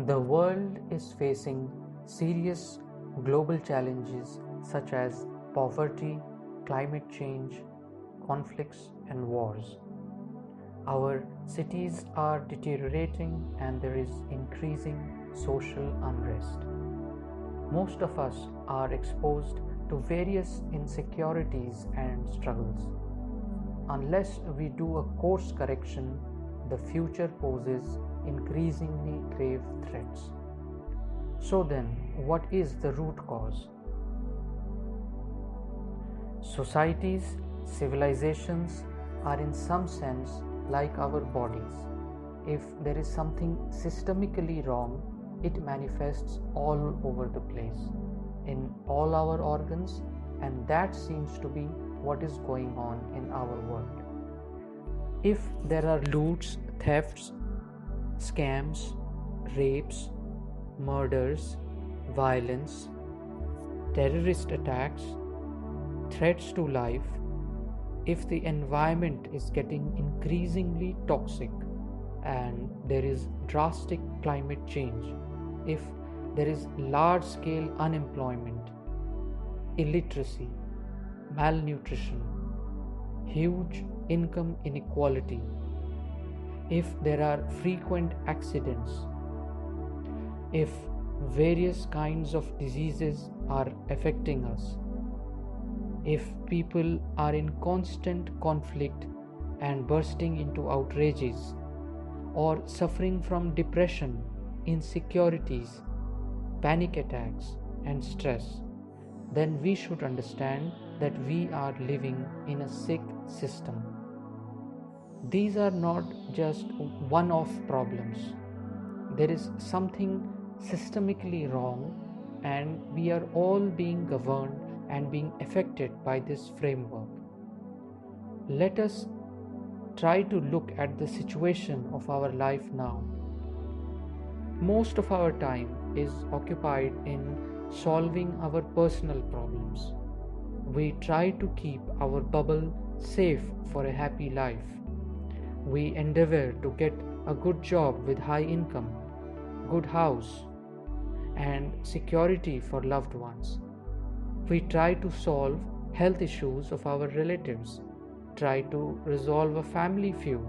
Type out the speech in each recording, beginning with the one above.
The world is facing serious global challenges such as poverty, climate change, conflicts, and wars. Our cities are deteriorating and there is increasing social unrest. Most of us are exposed to various insecurities and struggles. Unless we do a course correction, the future poses increasingly grave threats. So then, what is the root cause? Societies, civilizations are in some sense like our bodies. If there is something systemically wrong, it manifests all over the place, in all our organs, and that seems to be what is going on in our world. If there are loots, thefts, scams, rapes, murders, violence, terrorist attacks, threats to life, if the environment is getting increasingly toxic and there is drastic climate change, if there is large-scale unemployment, illiteracy, malnutrition, huge income inequality, if there are frequent accidents, if various kinds of diseases are affecting us, if people are in constant conflict and bursting into outrages, or suffering from depression, insecurities, panic attacks, and stress, then we should understand that we are living in a sick system. These are not just one-off problems. There is something systemically wrong, and we are all being governed and being affected by this framework. Let us try to look at the situation of our life now. Most of our time is occupied in solving our personal problems. We try to keep our bubble safe for a happy life. We endeavor to get a good job with high income, good house, and security for loved ones. We try to solve health issues of our relatives, try to resolve a family feud,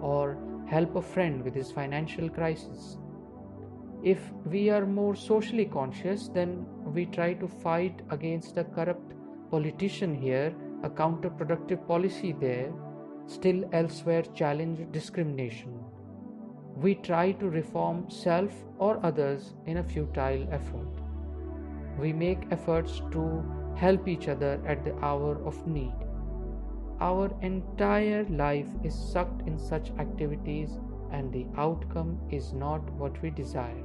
or help a friend with his financial crisis. If we are more socially conscious, then we try to fight against a corrupt politician here, a counterproductive policy there, still elsewhere challenge discrimination. We try to reform self or others in a futile effort. We make efforts to help each other at the hour of need. Our entire life is sucked in such activities, and the outcome is not what we desire.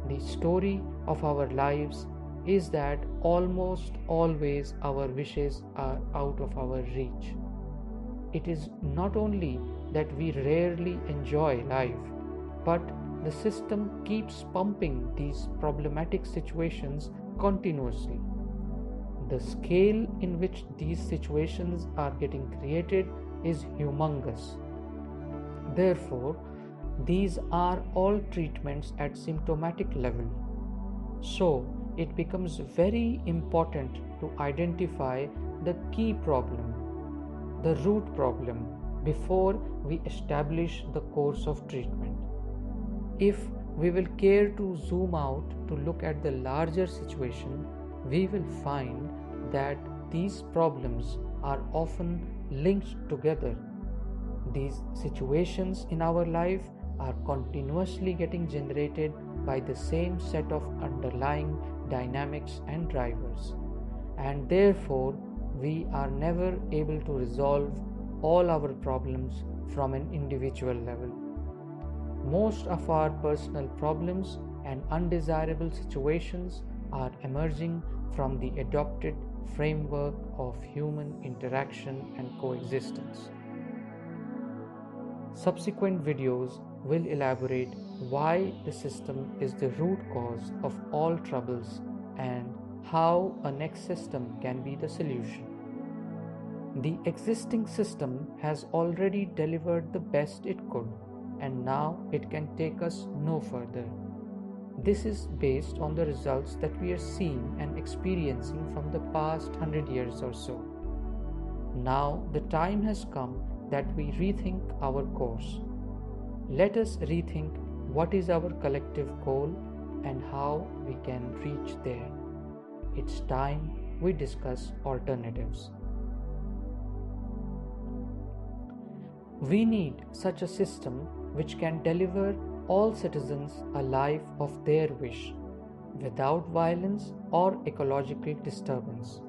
The story of our lives is that almost always our wishes are out of our reach. It is not only that we rarely enjoy life, but the system keeps pumping these problematic situations continuously. The scale in which these situations are getting created is humongous. Therefore, these are all treatments at symptomatic level. So, it becomes very important to identify the key problem, the root problem, before we establish the course of treatment. If we will care to zoom out to look at the larger situation, we will find that these problems are often linked together. These situations in our life are continuously getting generated by the same set of underlying dynamics and drivers, and therefore we are never able to resolve all our problems from an individual level. Most of our personal problems and undesirable situations are emerging from the adopted framework of human interaction and coexistence. Subsequent videos will elaborate why the system is the root cause of all troubles and how a next system can be the solution. The existing system has already delivered the best it could. and now it can take us no further. This is based on the results that we are seeing and experiencing from the past 100 years or so. Now the time has come that we rethink our course. Let us rethink what is our collective goal and how we can reach there. It's time we discuss alternatives. We need such a system which can deliver all citizens a life of their wish, without violence or ecological disturbance.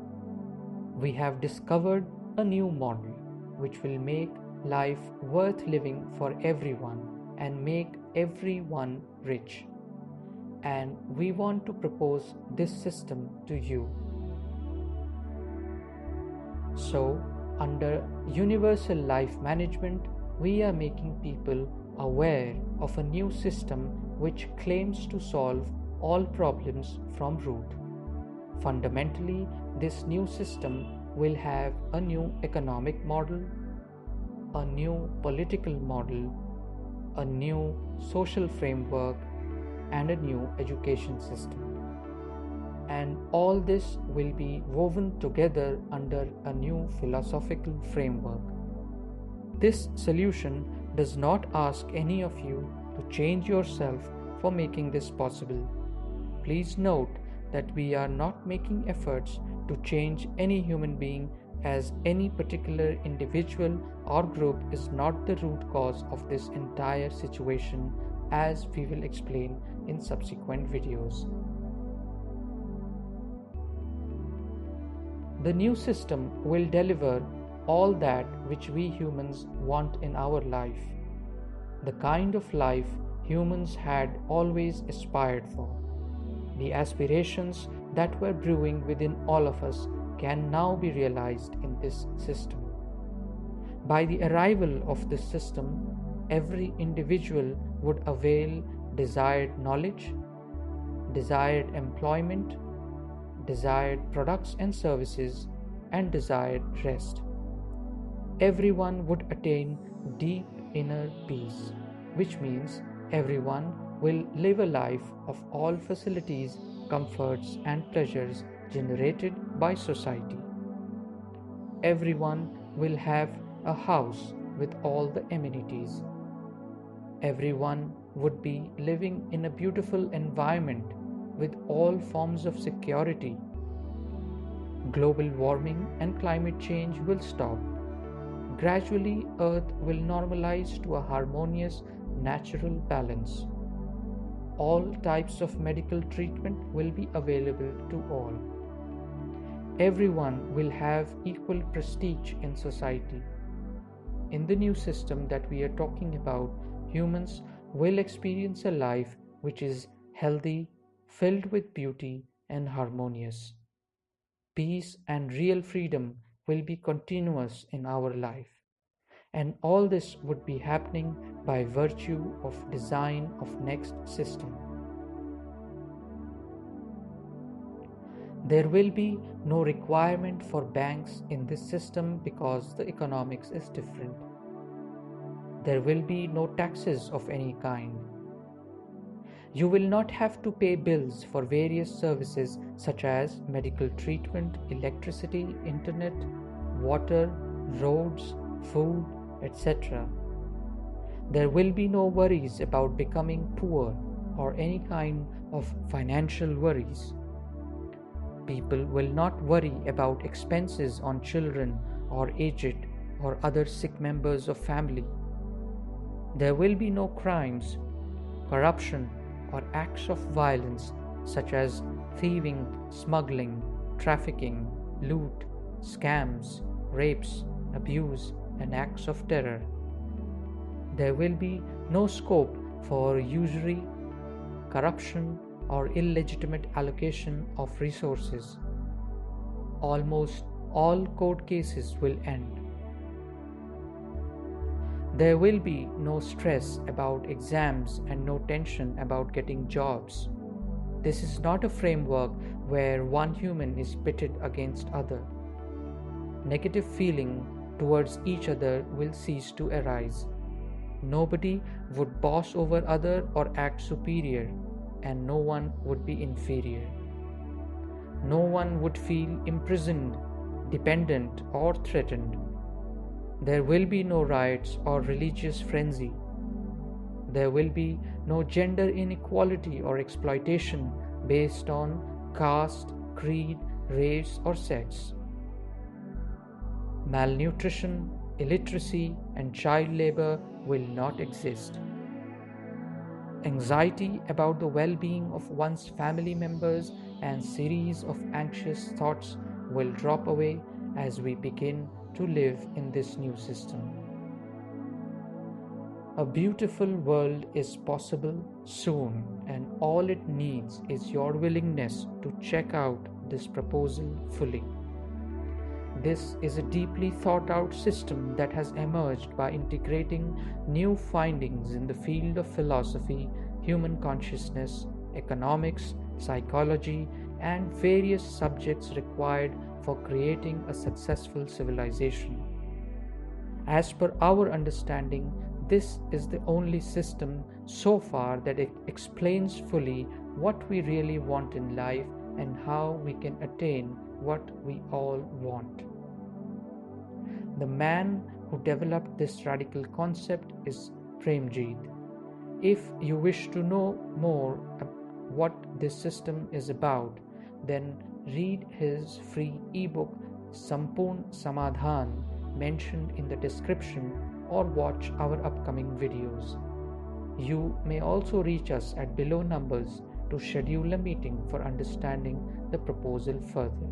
We have discovered a new model which will make life worth living for everyone and make everyone rich. And we want to propose this system to you. So, under universal life management, we are making people aware of a new system which claims to solve all problems from root. Fundamentally, this new system will have a new economic model, a new political model, a new social framework, and a new education system. And all this will be woven together under a new philosophical framework. This solution does not ask any of you to change yourself for making this possible. Please note that we are not making efforts to change any human being, as any particular individual or group is not the root cause of this entire situation, as we will explain in subsequent videos. The new system will deliver all that which we humans want in our life, the kind of life humans had always aspired for. The aspirations that were brewing within all of us can now be realized in this system. By the arrival of this system, every individual would avail desired knowledge, desired employment, desired products and services, and desired rest. Everyone would attain deep inner peace, which means everyone will live a life of all facilities, comforts, and pleasures generated by society. Everyone will have a house with all the amenities. Everyone would be living in a beautiful environment with all forms of security. Global warming and climate change will stop. Gradually, Earth will normalize to a harmonious, natural balance. All types of medical treatment will be available to all. Everyone will have equal prestige in society. In the new system that we are talking about, humans will experience a life which is healthy, filled with beauty, and harmonious. Peace and real freedom will be continuous in our life. And all this would be happening by virtue of design of next system. There will be no requirement for banks in this system because the economics is different. There will be no taxes of any kind. You will not have to pay bills for various services such as medical treatment, electricity, internet, water, roads, food, etc. There will be no worries about becoming poor or any kind of financial worries. People will not worry about expenses on children or aged or other sick members of family. There will be no crimes, corruption, or acts of violence such as thieving, smuggling, trafficking, loot, scams, rapes, abuse, and acts of terror. There will be no scope for usury, corruption, or illegitimate allocation of resources. Almost all court cases will end. There will be no stress about exams and no tension about getting jobs. This is not a framework where one human is pitted against other. Negative feeling towards each other will cease to arise. Nobody would boss over other or act superior, and no one would be inferior. No one would feel imprisoned, dependent, or threatened. There will be no riots or religious frenzy. There will be no gender inequality or exploitation based on caste, creed, race, or sex. Malnutrition, illiteracy, and child labor will not exist. Anxiety about the well-being of one's family members and series of anxious thoughts will drop away as we begin to live in this new system. A beautiful world is possible soon, and all it needs is your willingness to check out this proposal fully. This is a deeply thought out system that has emerged by integrating new findings in the field of philosophy, human consciousness, economics, psychology, and various subjects required for creating a successful civilization. As per our understanding, this is the only system so far that explains fully what we really want in life and how we can attain what we all want. The man who developed this radical concept is Premjeet. If you wish to know more what this system is about, then read his free ebook Sampoorn Samadhan mentioned in the description, or watch our upcoming videos. You may also reach us at below numbers to schedule a meeting for understanding the proposal further.